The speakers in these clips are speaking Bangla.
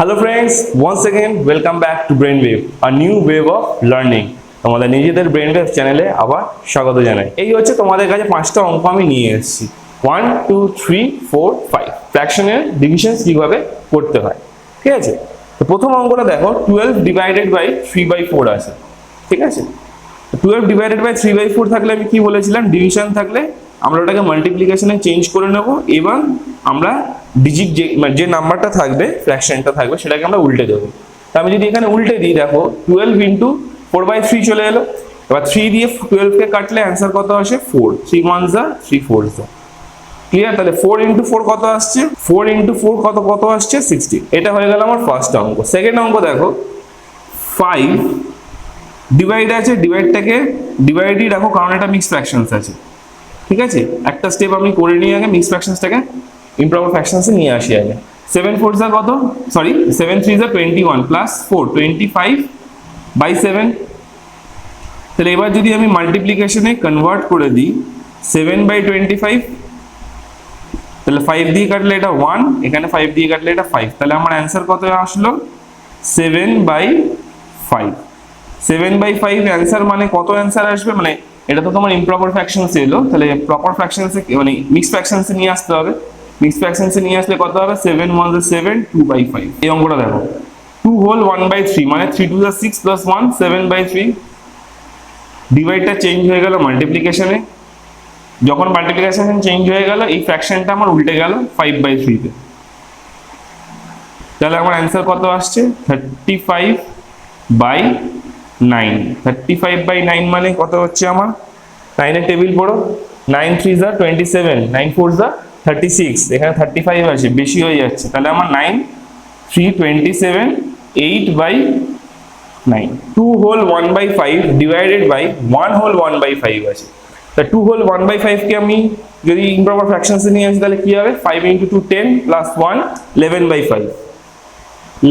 Hello friends, once again welcome back to Brainwave, a new wave of learning. তোমাদের নিজেদের Brainwave চ্যানেলে আবার স্বাগত জানাই। এই হচ্ছে তোমাদের কাছে পাঁচটা অঙ্ক আমি নিয়ে এসেছি। 1 2 3 4 5 ফ্র্যাকশনের ডিভিশনস কিভাবে করতে হয়। ঠিক আছে? তো প্রথম অঙ্কটা দেখো 12 ডিভাইডেড বাই 3/4 আছে। ঠিক আছে? 12 ডিভাইডেড বাই 3/4 থাকলে আমি কি বলেছিলাম, ডিভিশন থাকলে আমরা ওটাকে মাল্টিপ্লিকেশনে চেঞ্জ করে নেব এবং আমরা ডিজিট যে নাম্বারটা থাকবে, ফ্র্যাকশনটা থাকবে, সেটাকে আমরা উল্টে দেবো। তো আমি যদি এখানে উল্টে দিই, দেখো 12 ইন্টু 4/3 চলে এলো। এবার 3 দিয়ে 12কে কাটলে অ্যান্সার কত আসে? 4। 3 1 যা 3 4 যা। ক্লিয়ার? তাহলে 4 ইন্টু 4 কত আসছে? 4 ইন্টু 4 কত আসছে? 60। এটা হয়ে গেল আমার ফার্স্ট অঙ্ক। সেকেন্ড অঙ্ক দেখো 5 ডিভাইড আছে, ডিভাইডটাকে ডিভাইডই রাখো কারণ এটা মিক্স ফ্র্যাকশনস আছে। ঠিক আছে, একটা স্টেপ আমি করে নিয়ে আগে মিক্স ফ্র্যাকশনসটাকে ইমপ্রপার ফ্র্যাকশনসে নিয়ে আসি আগে। 7 4 যা কত? সরি 7 3 যা 21 প্লাস 4 25/7। তাহলে এবার যদি আমি মাল্টিপ্লিকেশনে কনভার্ট করে দিই 7/25, তাহলে 5 দিয়ে কাটলে এটা 1, এখানে 5 দিয়ে কাটলে এটা 5। তাহলে আমার অ্যান্সার কত আসলো? 7/5। 7/5 অ্যান্সার মানে কত অ্যান্সার আসবে? মানে এটা তো তোমার ইমপ্রপার ফ্র্যাকশনস এলো, তাহলে প্রপার ফ্র্যাকশনসে মানে মিক্স ফ্র্যাকশনসে নিয়ে আসতে হবে। মিক্স ফ্র্যাকশনসে নিয়ে আসলে কত হবে? 7 1 7 2/5। এই অঙ্কটা দেখো 2 হোল 1/3 মানে 3 2 6 প্লাস 1 7/3। ডিভাইডটা চেঞ্জ হয়ে গেল মাল্টিপ্লিকেশনে। যখন মাল্টিপ্লিকেশন চেঞ্জ হয়ে গেল, এই ফ্র্যাকশনটা আমার উল্টে গেল 5/3 তে। তাহলে আমার অ্যান্সার কত আসছে? 35/9। 35/9 মানে কত হচ্ছে আমার? 9 এর টেবিল পড়ো। 9 3 যা 27, 9 4 যা 36, এখানে 35 আছে, বেশি হয়ে যাচ্ছে। তাহলে আমার 9 3 27 8/9। 2 হোল 1/5 ডিভাইডেড বাই 1 হোল 1/5 আছে। তা 2 হোল 1/5 কে আমি যদি ইমপ্রপার ফ্র্যাকশনসে নিয়ে আসি তাহলে কি হবে? 5 * 2 10 প্লাস 1 11/5।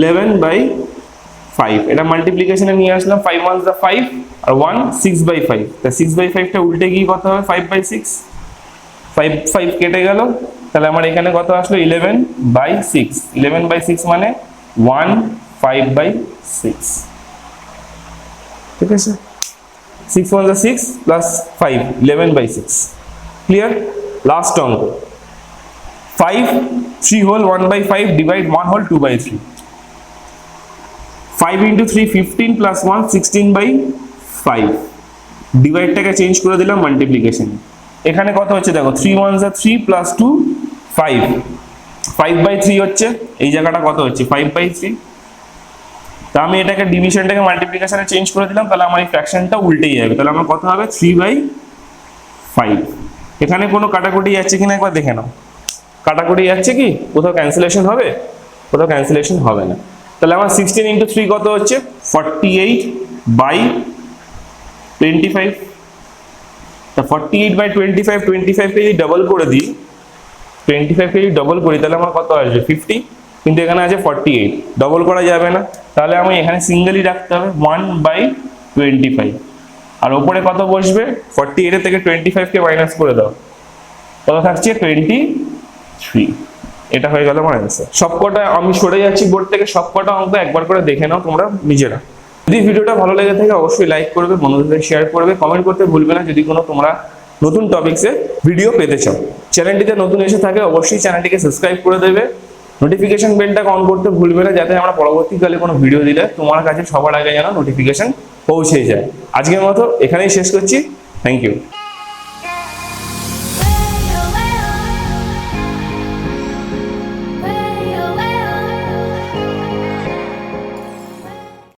11/5 এটা মাল্টিপ্লিকেশনে নিয়ে আসলাম। 5 1 যা 5 আর 1 6/5। তা 6/5টা উল্টে গিয়ে কত হবে? 5/6। 5 5 কেটে গেল, তাহলে আমার এখানে কত আসলো? 11/6। 11/6 মানে 1 5/6। ঠিক আছে, 6 1 যা 6 প্লাস 5 11/6। ক্লিয়ার? লাস্ট অঙ্ক 5 3 হোল 1/5 ডিভাইড 1 হোল 2/3। 5 * 3 15 প্লাস 1 16/5। ডিভাইডটাকে চেঞ্জ করে দিলাম মাল্টিপ্লিকেশন। এখানে কত হচ্ছে দেখো 3 1 যা 3 প্লাস 2 5। 5/3 হচ্ছে, এই জায়গাটা কত হচ্ছে? 5/3। তা আমি এটাকে ডিভিশনটাকে মাল্টিপ্লিকেশনে চেঞ্জ করে দিলাম, তাহলে আমার এই ফ্র্যাকশনটা উল্টেই যাবে। তাহলে আমার কত হবে? 3/5। এখানে কোনো কাটাকুটি যাচ্ছে কিনা একবার দেখে নাও। কাটাকুটি যাচ্ছে কি? কোথাও ক্যান্সেলেশন হবে? কোথাও ক্যান্সেলেশন হবে না। তাহলে আমার 16 * 3 কত হচ্ছে? 48/25। তা 48/25, 25কে যদি ডবল করে দিই, 25কে যদি ডবল করি তাহলে আমার কত আসবে? 50। কিন্তু এখানে আছে 48, ডবল করা যাবে না। তাহলে আমি এখানে সিঙ্গেলই রাখতে হবে 1/25। আর ওপরে কত বসবে? 48 থেকে 25কে মাইনাস করে দাও, কত থাকছে? 23। এটা হয়ে গেল আমার অ্যান্সার। সবকটা আমি সরে যাচ্ছি বোর্ড থেকে, সবকটা অঙ্ক একবার করে দেখে নাও তোমরা নিজেরা। যদি ভিডিওটা ভালো লেগে থাকে অবশ্যই লাইক করবে, বন্ধুদের শেয়ার করবে, কমেন্ট করতে ভুলবে না যদি কোনো তোমরা নতুন টপিকসে ভিডিও পেতে চাও। চ্যানেলটিতে নতুন এসে থাকে অবশ্যই চ্যানেলটিকে সাবস্ক্রাইব করে দেবে। নোটিফিকেশন বেলটা অন করতে ভুলবে না, যাতে আমরা পরবর্তীকালে কোনো ভিডিও দিলে তোমার কাছে সবার আগে যেন নোটিফিকেশন পৌঁছে যায়। আজকের মতো এখানেই শেষ করছি। Thank you.